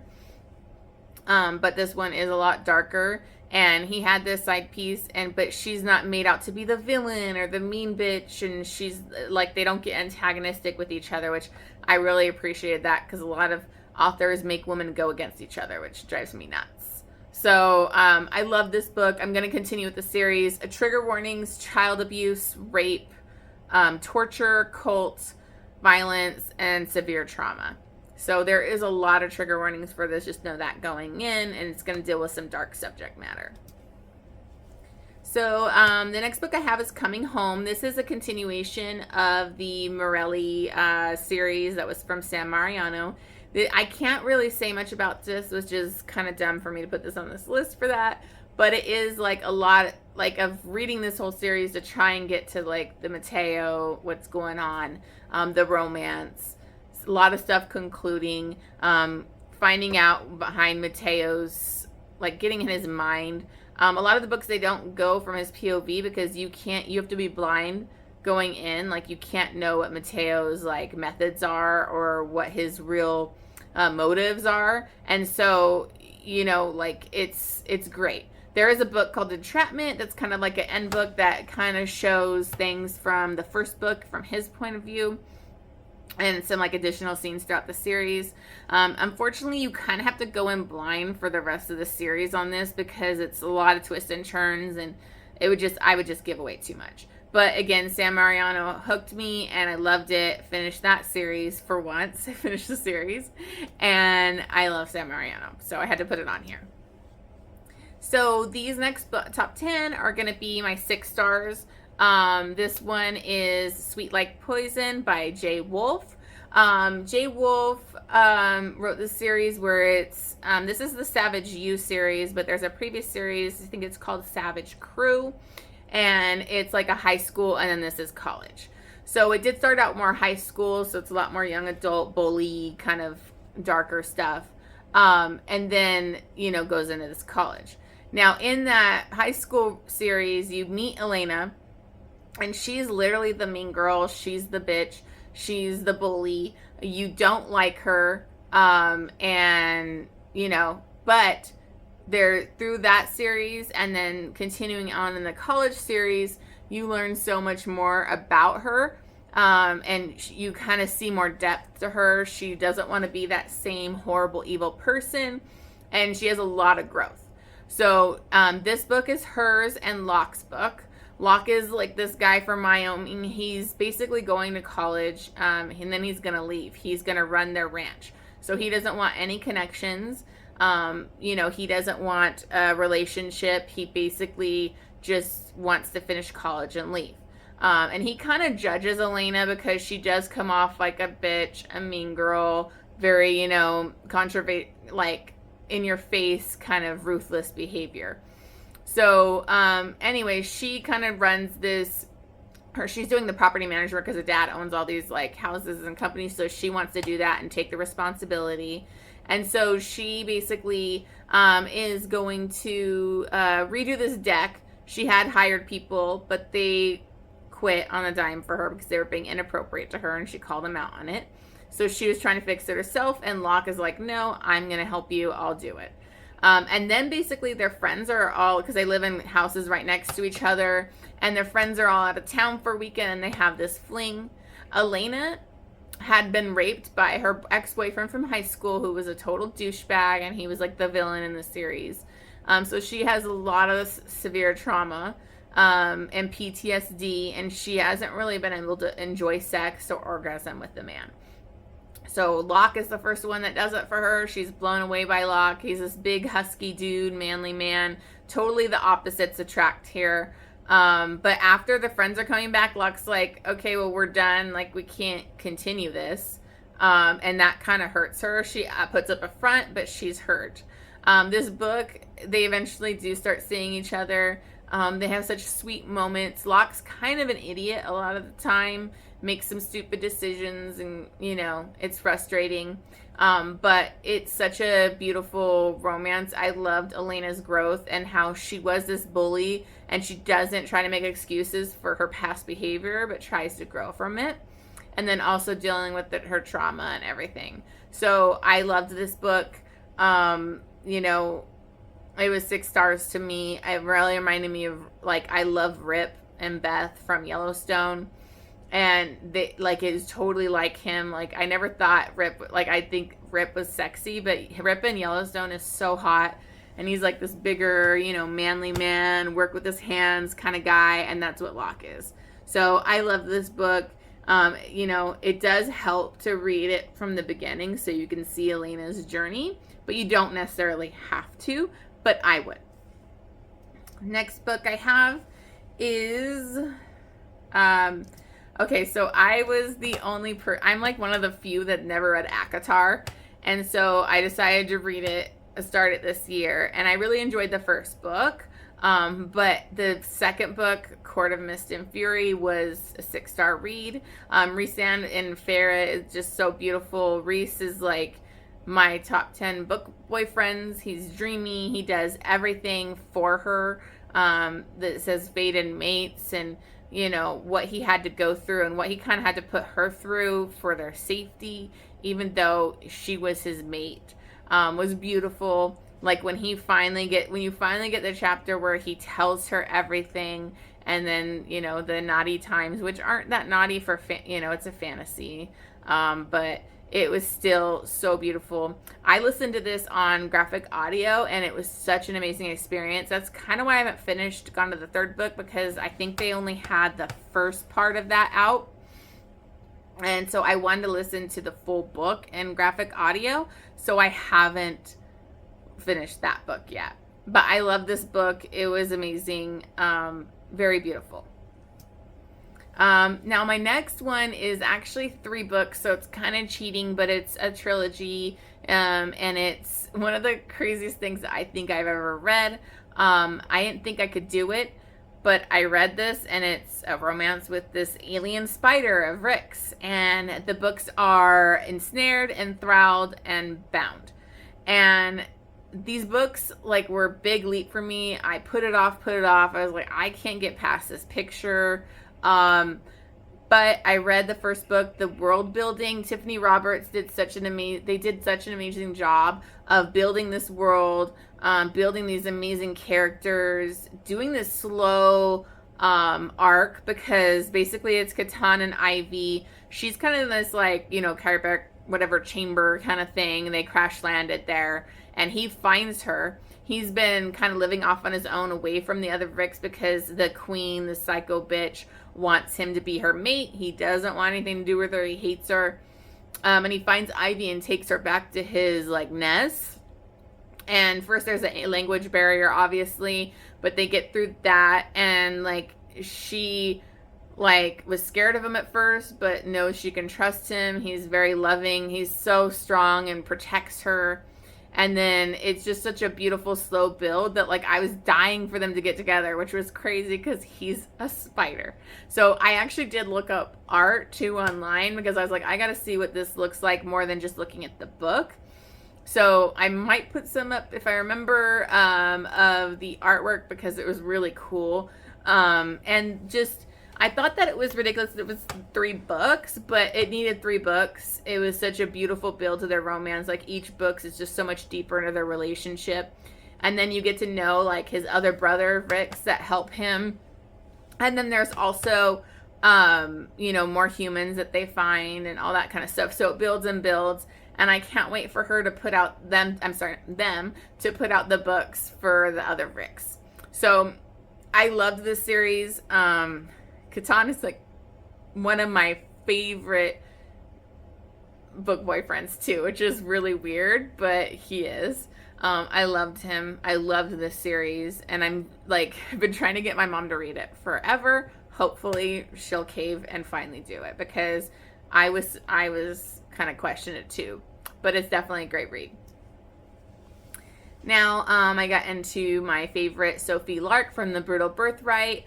But this one is a lot darker, and he had this side piece, but she's not made out to be the villain or the mean bitch, and she's like, they don't get antagonistic with each other, which I really appreciated that, because a lot of authors make women go against each other, which drives me nuts. So I love this book. I'm going to continue with the series. Trigger warnings: child abuse, rape, torture, cult, violence, and severe trauma. So there is a lot of trigger warnings for this. Just know that going in, and it's going to deal with some dark subject matter. So the next book I have is Coming Home. This is a continuation of the Morelli series that was from San Mariano. I can't really say much about this, which is kind of dumb for me to put this on this list for that. But it is like a lot like of reading this whole series to try and get to like the Mateo, what's going on, the romance. A lot of stuff concluding, finding out behind Mateo's, like getting in his mind. A lot of the books, they don't go from his POV because you have to be blind going in. Like you can't know what Mateo's like methods are or what his real motives are. And so, you know, like it's great. There is a book called Entrapment that's kind of like an end book that kind of shows things from the first book from his point of view, and some like additional scenes throughout the series. Unfortunately, you kind of have to go in blind for the rest of the series on this because it's a lot of twists and turns, and I would just give away too much. But again, San Mariano hooked me, and I loved it. Finished that series for once. I finished the series, and I love San Mariano, so I had to put it on here. So these next top 10 are going to be my 6 stars. This one is Sweet Like Poison by Jay Wolf. Jay Wolf wrote this series where it's this is the Savage You series, but there's a previous series, I think it's called Savage Crew, and it's like a high school, and then this is college. So it did start out more high school, so it's a lot more young adult, bully, kind of darker stuff, and then, you know, goes into this college. Now in that high school series, you meet Elena, and she's literally the mean girl. She's the bitch. She's the bully. You don't like her. And, you know, but through that series and then continuing on in the college series, you learn so much more about her. And you kind of see more depth to her. She doesn't want to be that same horrible, evil person. And she has a lot of growth. So this book is hers and Locke's book. Locke is like this guy from Wyoming. He's basically going to college, and then he's going to leave. He's going to run their ranch. So he doesn't want any connections. You know, he doesn't want a relationship. He basically just wants to finish college and leave. And he kind of judges Elena because she does come off like a bitch, a mean girl, very, you know, like in your face kind of ruthless behavior. So, anyway, she kind of runs she's doing the property management because her dad owns all these like houses and companies. So she wants to do that and take the responsibility. And so she basically, is going to, redo this deck. She had hired people, but they quit on a dime for her because they were being inappropriate to her, and she called them out on it. So she was trying to fix it herself, and Locke is like, no, I'm going to help you. I'll do it. And then basically their friends are all, because they live in houses right next to each other, and their friends are all out of town for a weekend, and they have this fling. Elena had been raped by her ex-boyfriend from high school, who was a total douchebag, and he was like the villain in the series. So she has a lot of severe trauma and PTSD, and she hasn't really been able to enjoy sex or orgasm with the man. So Locke is the first one that does it for her. She's blown away by Locke. He's this big, husky dude, manly man. Totally the opposites attract here. But after the friends are coming back, Locke's like, okay, well, we're done. Like, we can't continue this. And that kind of hurts her. She puts up a front, but she's hurt. This book, they eventually do start seeing each other. They have such sweet moments. Locke's kind of an idiot a lot of the time, makes some stupid decisions, and it's frustrating. But it's such a beautiful romance. I loved Elena's growth and how she was this bully and she doesn't try to make excuses for her past behavior, but tries to grow from it. And then also dealing with her trauma and everything. So I loved this book. It was 6 stars to me. It really reminded me of, I love Rip and Beth from Yellowstone. And it is totally like him. I never thought Rip, I think Rip was sexy, but Rip in Yellowstone is so hot. And he's this bigger, manly man, work with his hands kind of guy. And that's what Locke is. So I love this book. It does help to read it from the beginning so you can see Elena's journey, but you don't necessarily have to, but I would. Next book I have is, okay, so I was the only I'm one of the few that never read ACOTAR, and so I decided to read it, start it this year, and I really enjoyed the first book. But the second book, Court of Mist and Fury, was a 6-star read. Rhysand and Farah is just so beautiful. Rhys is my top 10 book boyfriends. He's dreamy. He does everything for her. That says fated mates, and what he had to go through and what he kind of had to put her through for their safety, even though she was his mate, was beautiful. When you finally get the chapter where he tells her everything, and then the naughty times, which aren't that naughty for it's a fantasy, but it was still so beautiful. I listened to this on graphic audio, and it was such an amazing experience. That's kind of why I haven't gone to the third book, because I think they only had the first part of that out. And so I wanted to listen to the full book in graphic audio, so I haven't finished that book yet. But I love this book. It was amazing. Very beautiful. Now my next one is actually 3 books, so it's kind of cheating, but it's a trilogy, and it's one of the craziest things that I think I've ever read. I didn't think I could do it, but I read this, and it's a romance with this alien spider of Rick's, and the books are Ensnared, Enthralled, and Bound. And these books were a big leap for me. I put it off. I was I can't get past this picture. But I read the first book, the world building. Tiffany Roberts did such an amazing job of building this world, building these amazing characters, doing this slow arc, because basically it's Catan and Ivy. She's kind of in this chiropractic whatever chamber kind of thing. They crash landed there, and he finds her. He's been kind of living off on his own away from the other Ricks because the queen, the psycho bitch, wants him to be her mate. He doesn't want anything to do with her. He hates her. And he finds Ivy and takes her back to his nest. And first there's a language barrier, obviously, but they get through that, and she was scared of him at first, but knows she can trust him. He's very loving. He's so strong and protects her. And then it's just such a beautiful slow build that I was dying for them to get together, which was crazy because he's a spider. So I actually did look up art too online, because I was I got to see what this looks like more than just looking at the book. So I might put some up if I remember of the artwork, because it was really cool. And just, I thought that it was ridiculous that it was 3 books, but it needed 3 books. It was such a beautiful build to their romance. Each book is just so much deeper into their relationship. And then you get to know his other brother, Ricks, that help him. And then there's also, more humans that they find and all that kind of stuff. So it builds and builds. And I can't wait for her to put out them to put out the books for the other Ricks. So I loved this series. Catan is one of my favorite book boyfriends too, which is really weird, but he is. I loved him. I loved this series, and I'm I've been trying to get my mom to read it forever. Hopefully she'll cave and finally do it, because I was kind of questioning it too, but it's definitely a great read. Now, I got into my favorite Sophie Lark from The Brutal Birthright.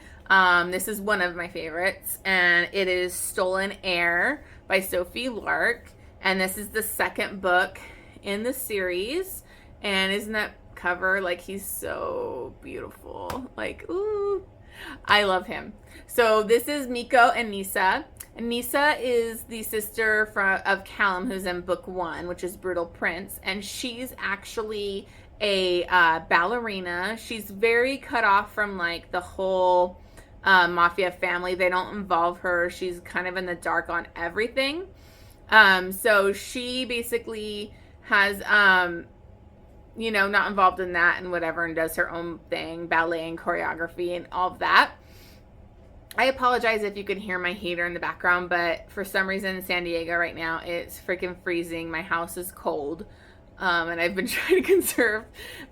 This is one of my favorites, and it is Stolen Heir by Sophie Lark. And this is the second book in the series. And isn't that cover, like, he's so beautiful. Like, ooh, I love him. So this is Miko and Nisa. And Nisa is the sister of Callum, who's in book 1, which is Brutal Prince. And she's actually a ballerina. She's very cut off from, like, the whole Mafia family. They don't involve her. She's kind of in the dark on everything. So she basically has, you know, not involved in that and whatever, and does her own thing, ballet and choreography and all of that. I apologize if you can hear my heater in the background, but for some reason in San Diego right now, it's freaking freezing. My house is cold. And I've been trying to conserve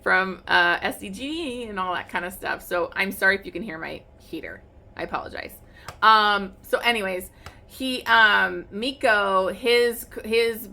from SDG and all that kind of stuff. So I'm sorry if you can hear my heater. I apologize. So anyways, Miko, his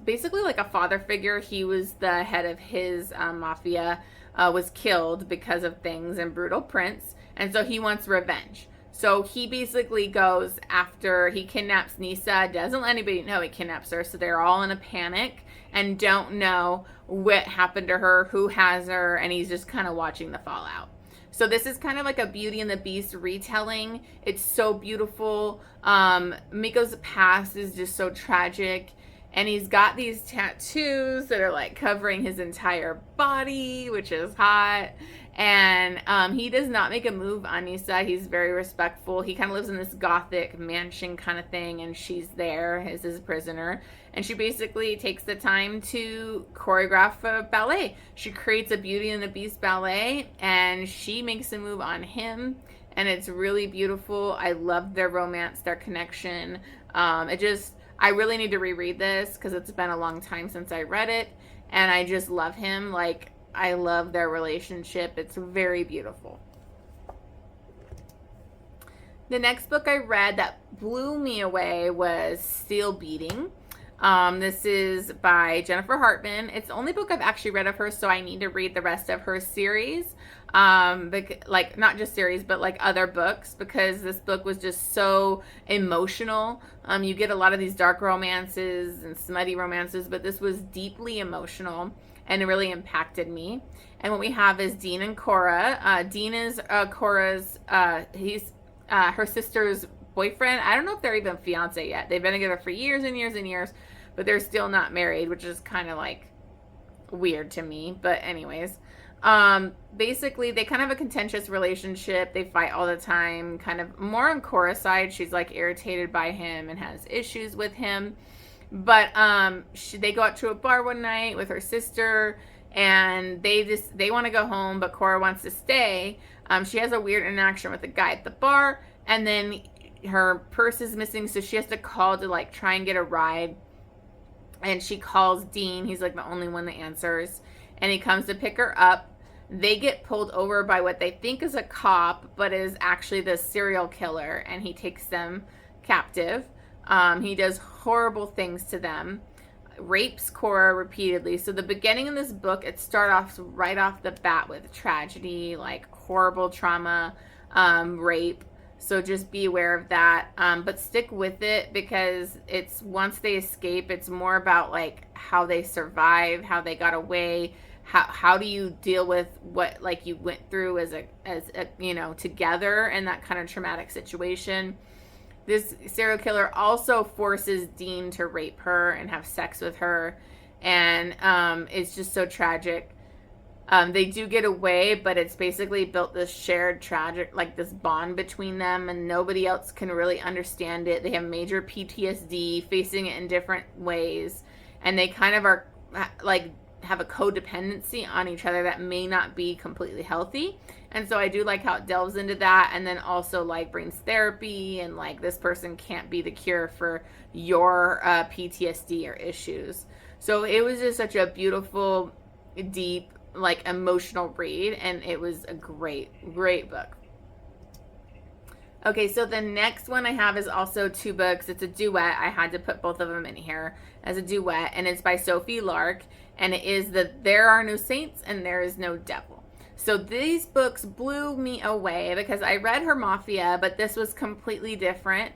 basically like a father figure. He was the head of his mafia, was killed because of things in Brutal Prince. And so he wants revenge. So he basically goes after, he kidnaps Nisa, doesn't let anybody know he kidnaps her. So they're all in a panic and don't know what happened to her, who has her, and he's just kind of watching the fallout. So this is kind of like a Beauty and the Beast retelling. It's so beautiful. Miko's past is just so tragic. And he's got these tattoos that are like covering his entire body, which is hot. And he does not make a move on Nisa. He's very respectful. He kind of lives in this gothic mansion kind of thing, and she's there as his prisoner. And she basically takes the time to choreograph a ballet. She creates a Beauty and the Beast ballet, and she makes a move on him. And it's really beautiful. I love their romance, their connection. I really need to reread this because it's been a long time since I read it. And I just love him. Like, I love their relationship. It's very beautiful. The next book I read that blew me away was Steel Beating. This is by Jennifer Hartman. It's the only book I've actually read of her, so I need to read the rest of her series. Like, not just series, but like other books, because this book was just so emotional. You get a lot of these dark romances and smutty romances, but this was deeply emotional, and it really impacted me. And what we have is Dean and Cora. Dean is Cora's, he's her sister's boyfriend. I don't know if they're even fiance yet. They've been together for years and years and years, but they're still not married, which is kind of like weird to me. But anyways, basically they kind of have a contentious relationship. They fight all the time, kind of more on Cora's side. She's like irritated by him and has issues with him. But they go out to a bar one night with her sister, and they want to go home, but Cora wants to stay. She has a weird interaction with the guy at the bar, and then her purse is missing, so she has to call to like try and get a ride. And she calls Dean. He's like the only one that answers, and he comes to pick her up. They get pulled over by what they think is a cop, but is actually the serial killer, and he takes them captive. He does horrible things to them, rapes Cora repeatedly. So the beginning of this book, it starts off right off the bat with tragedy, like horrible trauma, rape. So just be aware of that. But stick with it, because it's once they escape, it's more about like how they survive, how they got away, how do you deal with what like you went through as a you know, together in that kind of traumatic situation. This serial killer also forces Dean to rape her and have sex with her, and it's just so tragic. They do get away, but it's basically built this shared tragic, like this bond between them, and nobody else can really understand it. They have major PTSD, facing it in different ways, and they kind of are like have a codependency on each other that may not be completely healthy. And so I do like how it delves into that, and then also like brings therapy, and like this person can't be the cure for your PTSD or issues. So it was just such a beautiful, deep, like emotional read, and it was a great book. Okay, so the next one I have is also 2 books. It's a duet. I had to put both of them in here as a duet, and it's by Sophie Lark, and it is There Are No Saints and There Is No Devil. So these books blew me away because I read her Mafia, but this was completely different.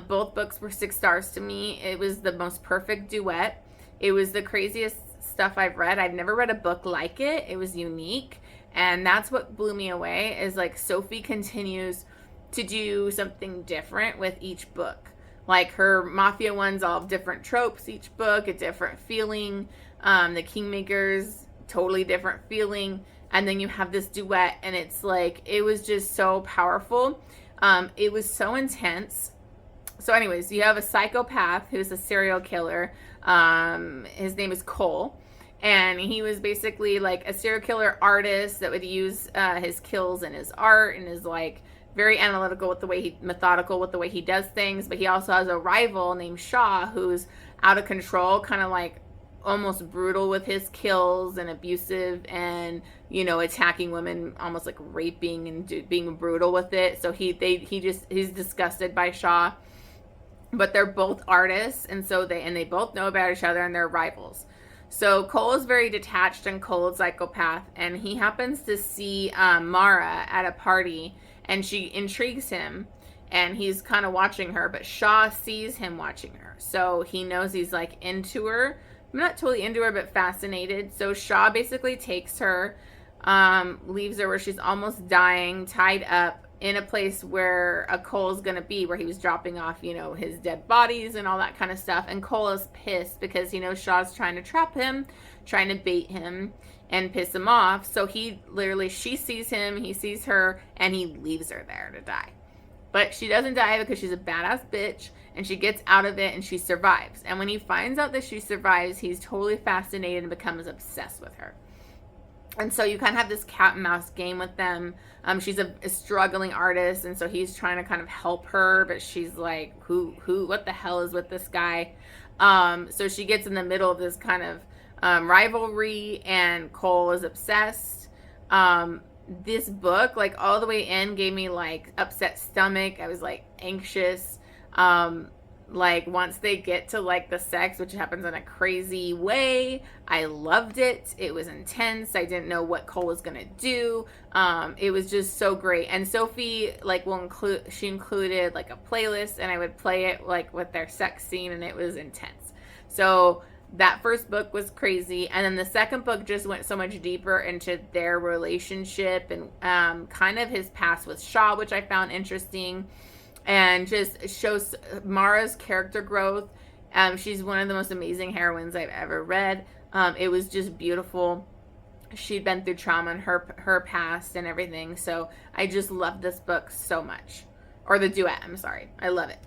Both books were 6 stars to me. It was the most perfect duet. It was the craziest stuff I've read. I've never read a book like it. It was unique, and that's what blew me away, is like Sophie continues to do something different with each book. Like her Mafia ones all have different tropes, each book a different feeling. The Kingmakers, totally different feeling. And then you have this duet, and it's like, it was just so powerful. It was so intense. So anyways, you have a psychopath who's a serial killer. His name is Cole. And he was basically like a serial killer artist that would use his kills in his art, and is like very analytical with the way methodical with the way he does things. But he also has a rival named Shaw, who's out of control, kind of like almost brutal with his kills and abusive, and attacking women, almost like raping and being brutal with it. So he's disgusted by Shaw. But they're both artists, and so they both know about each other, and they're rivals. So Cole is very detached and cold psychopath, and he happens to see Mara at a party, and she intrigues him, and he's kind of watching her, but Shaw sees him watching her. So he knows he's like into her. I'm not totally into her, but fascinated. So Shaw basically takes her, leaves her where she's almost dying, tied up in a place where a Cole's gonna be, where he was dropping off, his dead bodies and all that kind of stuff. And Cole is pissed because he knows Shaw's trying to trap him, trying to bait him and piss him off. So she sees him, he sees her, and he leaves her there to die. But she doesn't die because she's a badass bitch, and she gets out of it, and she survives. And when he finds out that she survives, he's totally fascinated and becomes obsessed with her. And so you kind of have this cat and mouse game with them. She's a struggling artist, and so he's trying to kind of help her, but she's like, what the hell is with this guy? So she gets in the middle of this kind of rivalry, and Cole is obsessed. This book, like all the way in, gave me like upset stomach. I was like anxious. Like once they get to like the sex, which happens in a crazy way, I loved it. It was intense. I didn't know what Cole was gonna do. It was just so great. And Sophie like she included like a playlist, and I would play it like with their sex scene, and it was intense. So that first book was crazy, and then the second book just went so much deeper into their relationship, and kind of his past with Shaw, which I found interesting. And just shows Mara's character growth. She's one of the most amazing heroines I've ever read. It was just beautiful. She'd been through trauma in her past and everything. So I just love this book so much. Or the duet, I'm sorry. I love it.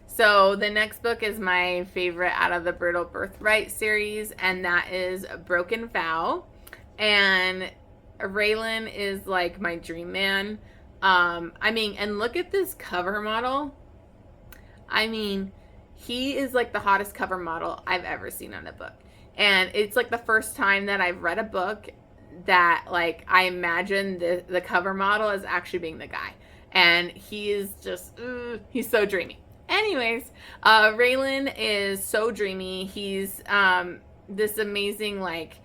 So the next book is my favorite out of the Brittle Birthright series, and that is Broken Vow. And Raylan is like my dream man. And look at this cover model. He is like the hottest cover model I've ever seen on a book. And it's like the first time that I've read a book that like I imagine the cover model as actually being the guy. And he is just, he's so dreamy. Anyways, Raylan is so dreamy. He's this amazing like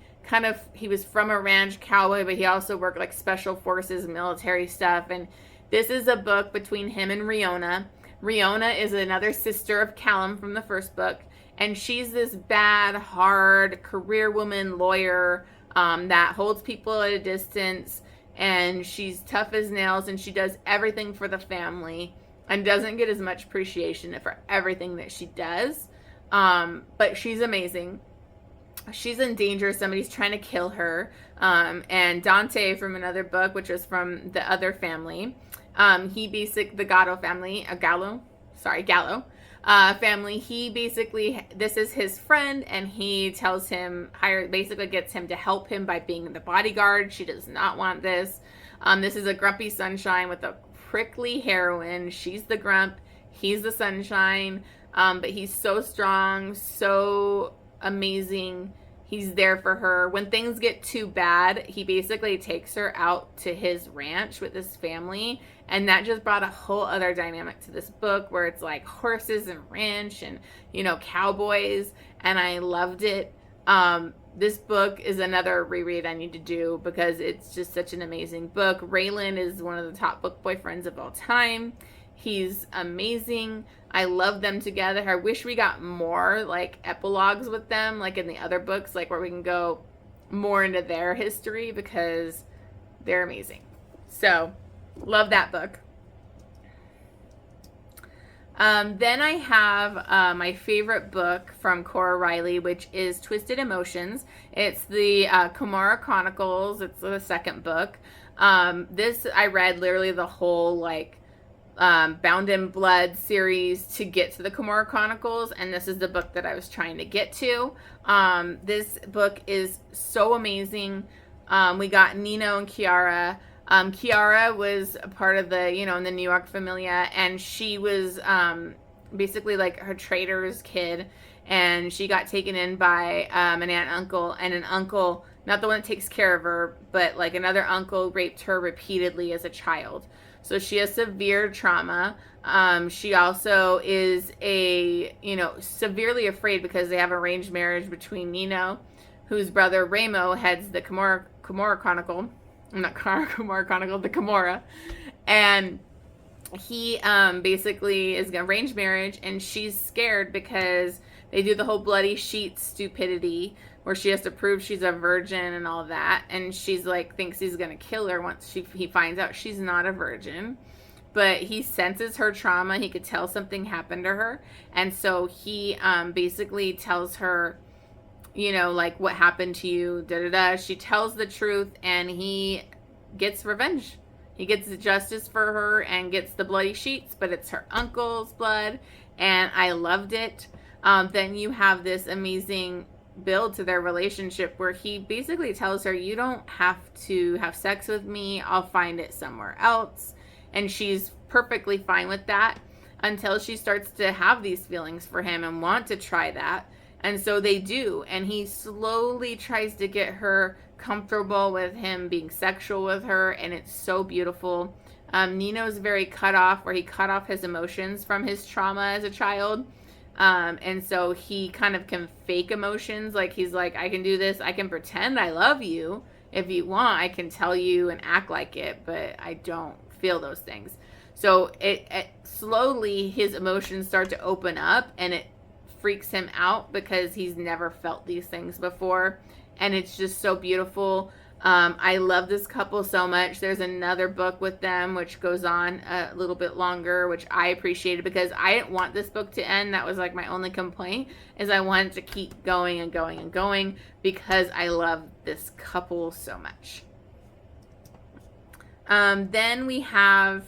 he was from a ranch cowboy, but he also worked like special forces, military stuff. And this is a book between him and Riona. Riona is another sister of Callum from the first book. And she's this bad, hard career woman lawyer that holds people at a distance. And she's tough as nails, and she does everything for the family and doesn't get as much appreciation for everything that she does. But she's amazing. She's in danger. Somebody's trying to kill her. And Dante from another book, which was from the other family, the Gallo family, Gallo family, this is his friend, and he tells him, basically gets him to help him by being the bodyguard. She does not want this. This is a grumpy sunshine with a prickly heroine. She's the grump. He's the sunshine. But he's so strong, so amazing. He's there for her. When things get too bad, he basically takes her out to his ranch with his family, And that just brought a whole other dynamic to this book where it's like horses and ranch and, you know, cowboys. And I loved it. This book is another reread I need to do because it's just such an amazing book. Raylan is one of the top book boyfriends of all time. He's amazing. I love them together. I wish we got more like epilogues with them, like in the other books, like where we can go more into their history because they're amazing. So, love that book. Then I have my favorite book from Cora Riley, which is Twisted Emotions. It's the Kimora Chronicles. It's the second book. This I read literally the whole like Bound in Blood series to get to the Kimora Chronicles, and this is the book that I was trying to get to. This book is so amazing. We got Nino and Kiara. Kiara was a part of the, you know, in the New York Familia, and she was basically like her trader's kid, and she got taken in by an aunt and uncle, and an uncle, not the one that takes care of her, but like another uncle raped her repeatedly as a child. So she has severe trauma. She also is severely afraid because they have arranged marriage between Nino, whose brother Ramo heads the Kimora Chronicle. Not Kimora Chronicle, the Kimora. And he basically is going to arrange marriage, and she's scared because they do the whole bloody sheet stupidity where she has to prove she's a virgin and all that. And she's like, thinks he's going to kill her once he finds out she's not a virgin. But he senses her trauma. He could tell something happened to her. And so he basically tells her, you know, like, what happened to you, da-da-da. She tells the truth, and he gets revenge. He gets justice for her and gets the bloody sheets, but it's her uncle's blood, and I loved it. Then you have this amazing build to their relationship where he basically tells her, you don't have to have sex with me. I'll find it somewhere else. And she's perfectly fine with that until she starts to have these feelings for him and want to try that. And so they do. And he slowly tries to get her comfortable with him being sexual with her. And it's so beautiful. Nino's very cut off, where he cut off his emotions from his trauma as a child. And so he kind of can fake emotions. Like, he's like, I can do this. I can pretend I love you. If you want, I can tell you and act like it, but I don't feel those things. So it slowly, his emotions start to open up, and it freaks him out because he's never felt these things before. And it's just so beautiful. I love this couple so much. There's another book with them which goes on a little bit longer, which I appreciated because I didn't want this book to end. That was like my only complaint, is I wanted to keep going and going and going because I love this couple so much. Then we have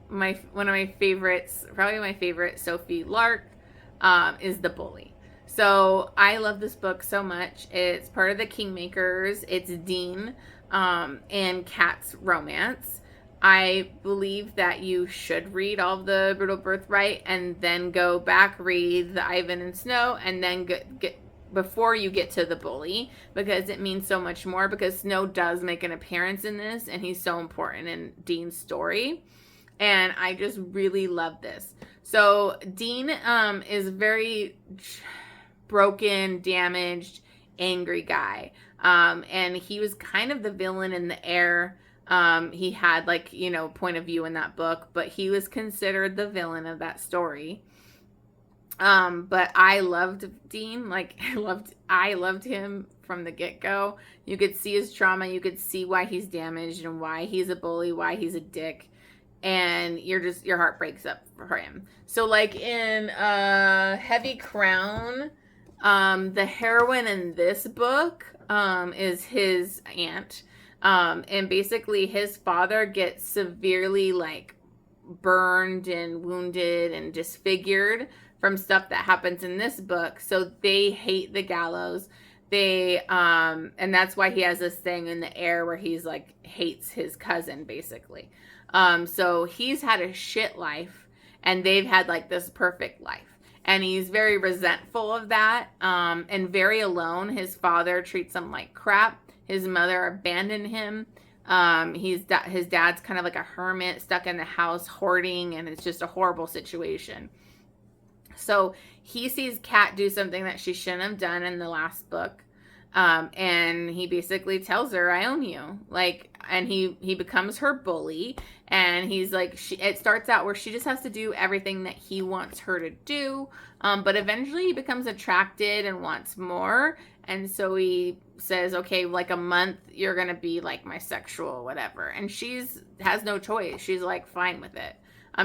one of my favorites, probably my favorite, Sophie Lark, is The Bully. So I love this book so much. It's part of the Kingmakers. It's Dean and Kat's romance. I believe that you should read all of the Brutal Birthright and then go back, read the Ivan and Snow, and then get before you get to The Bully, because it means so much more, because Snow does make an appearance in this, and he's so important in Dean's story. And I just really love this. So Dean is very broken, damaged, angry guy. And he was kind of the villain in the Heir. He had, like, you know, point of view in that book, but he was considered the villain of that story. But I loved Dean. Like, I loved him from the get-go. You could see his trauma. You could see why he's damaged and why he's a bully, why he's a dick. And your heart breaks up for him. So, like, in Heavy Crown, the heroine in this book is his aunt. And basically his father gets severely, like, burned and wounded and disfigured from stuff that happens in this book. So they hate the gallows. They and that's why he has this thing in the Heir where he's like hates his cousin, basically. So he's had a shit life, and they've had like this perfect life. And he's very resentful of that, and very alone. His father treats him like crap. His mother abandoned him. His dad's kind of like a hermit stuck in the house hoarding, and it's just a horrible situation. So he sees Kat do something that she shouldn't have done in the last book. And he basically tells her, I own you. Like, and he becomes her bully. And he's like, it starts out where she just has to do everything that he wants her to do. But eventually he becomes attracted and wants more. And so he says, okay, like a month, you're going to be like my sexual whatever. And has no choice. She's like fine with it.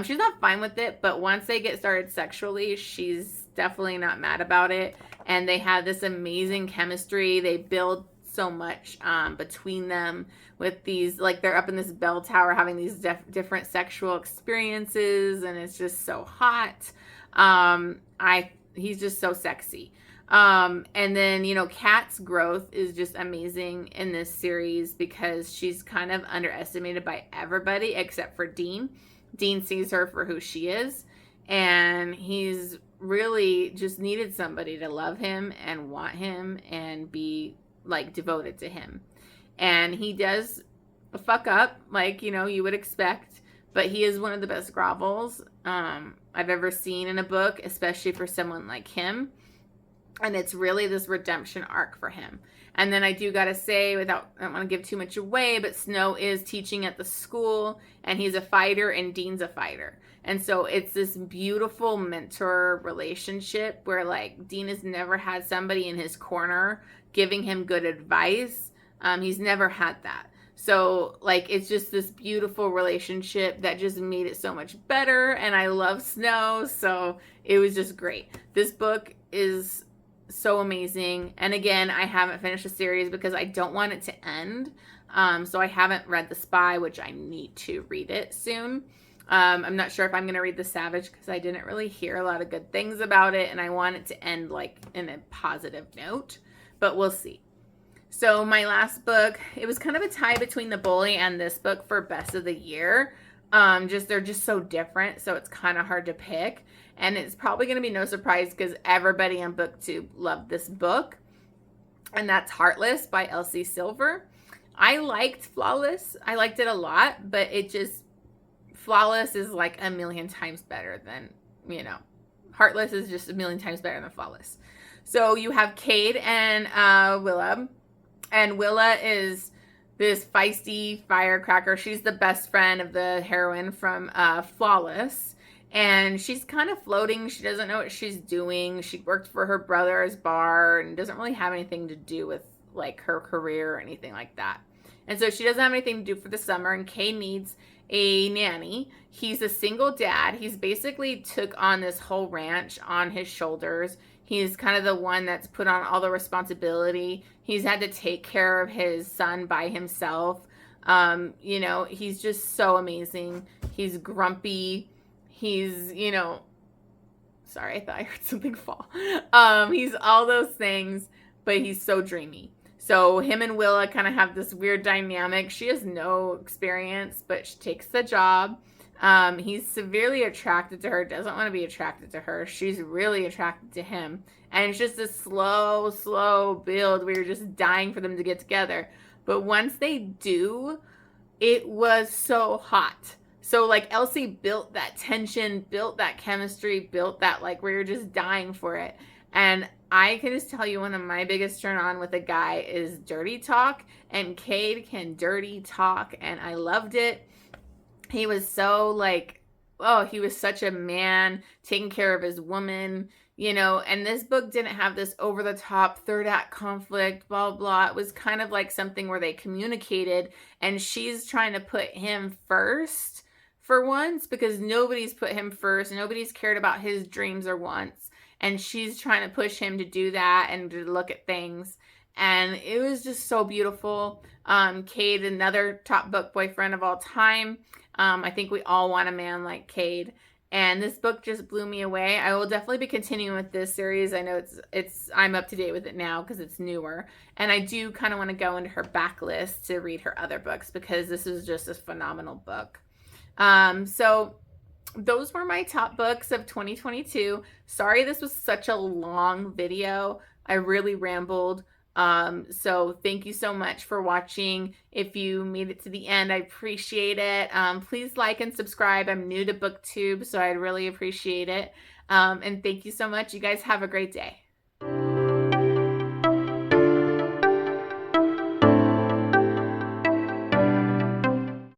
She's not fine with it, but once they get started sexually, she's definitely not mad about it. And they have this amazing chemistry. They build so much between them with these, like they're up in this bell tower having these different sexual experiences, and it's just so hot. He's just so sexy. And then, you know, Kat's growth is just amazing in this series because she's kind of underestimated by everybody except for Dean. Dean sees her for who she is, and he's really just needed somebody to love him and want him and be like devoted to him. And he does fuck up, like, you know, you would expect, but he is one of the best grovels I've ever seen in a book, especially for someone like him. And it's really this redemption arc for him. And then I do gotta say, I don't want to give too much away, but Snow is teaching at the school, and he's a fighter, and Dean's a fighter. And so it's this beautiful mentor relationship where, like, Dean has never had somebody in his corner giving him good advice. He's never had that. So, like, it's just this beautiful relationship that just made it so much better. And I love Snow, so it was just great. This book is so amazing. And again, I haven't finished the series because I don't want it to end. So I haven't read The Spy, which I need to read it soon. I'm not sure if I'm going to read The Savage because I didn't really hear a lot of good things about it, and I want it to end like in a positive note, but we'll see. So my last book, it was kind of a tie between The Bully and this book for best of the year. They're just so different, so it's kind of hard to pick. And it's probably going to be no surprise because everybody on BookTube loved this book. And that's Heartless by Elsie Silver. I liked Flawless. I liked it a lot, but Flawless is like a million times better than, you know, Heartless is just a million times better than Flawless. So you have Cade and Willa. And Willa is this feisty firecracker. She's the best friend of the heroine from Flawless. And she's kind of floating. She doesn't know what she's doing. She worked for her brother's bar and doesn't really have anything to do with like her career or anything like that. And so she doesn't have anything to do for the summer, and Kay needs a nanny. He's a single dad. He's basically took on this whole ranch on his shoulders. He's kind of the one that's put on all the responsibility. He's had to take care of his son by himself. You know, he's just so amazing. He's grumpy. He's, you know, sorry, I thought I heard something fall. He's all those things, but he's so dreamy. So him and Willa kind of have this weird dynamic. She has no experience, but she takes the job. He's severely attracted to her, doesn't want to be attracted to her. She's really attracted to him. And it's just a slow build where you're just dying for them to get together. But once they do, it was so hot. So, like, Elsie built that tension, built that chemistry, built that, like, where you're just dying for it. And I can just tell you one of my biggest turn on with a guy is dirty talk. And Cade can dirty talk. And I loved it. He was so, like, oh, he was such a man, taking care of his woman, you know. And this book didn't have this over-the-top third act conflict, blah, blah. It was kind of like something where they communicated. And she's trying to put him first for once, because nobody's put him first. Nobody's cared about his dreams or wants. And she's trying to push him to do that and to look at things. And it was just so beautiful. Cade, another top book boyfriend of all time. I think we all want a man like Cade. And this book just blew me away. I will definitely be continuing with this series. I know I'm up to date with it now because it's newer. And I do kind of want to go into her backlist to read her other books because this is just a phenomenal book. So those were my top books of 2022. Sorry this was such a long video. I really rambled. So thank you so much for watching. If you made it to the end, I appreciate it. Please like and subscribe. I'm new to BookTube, so I'd really appreciate it. And thank you so much. You guys have a great day.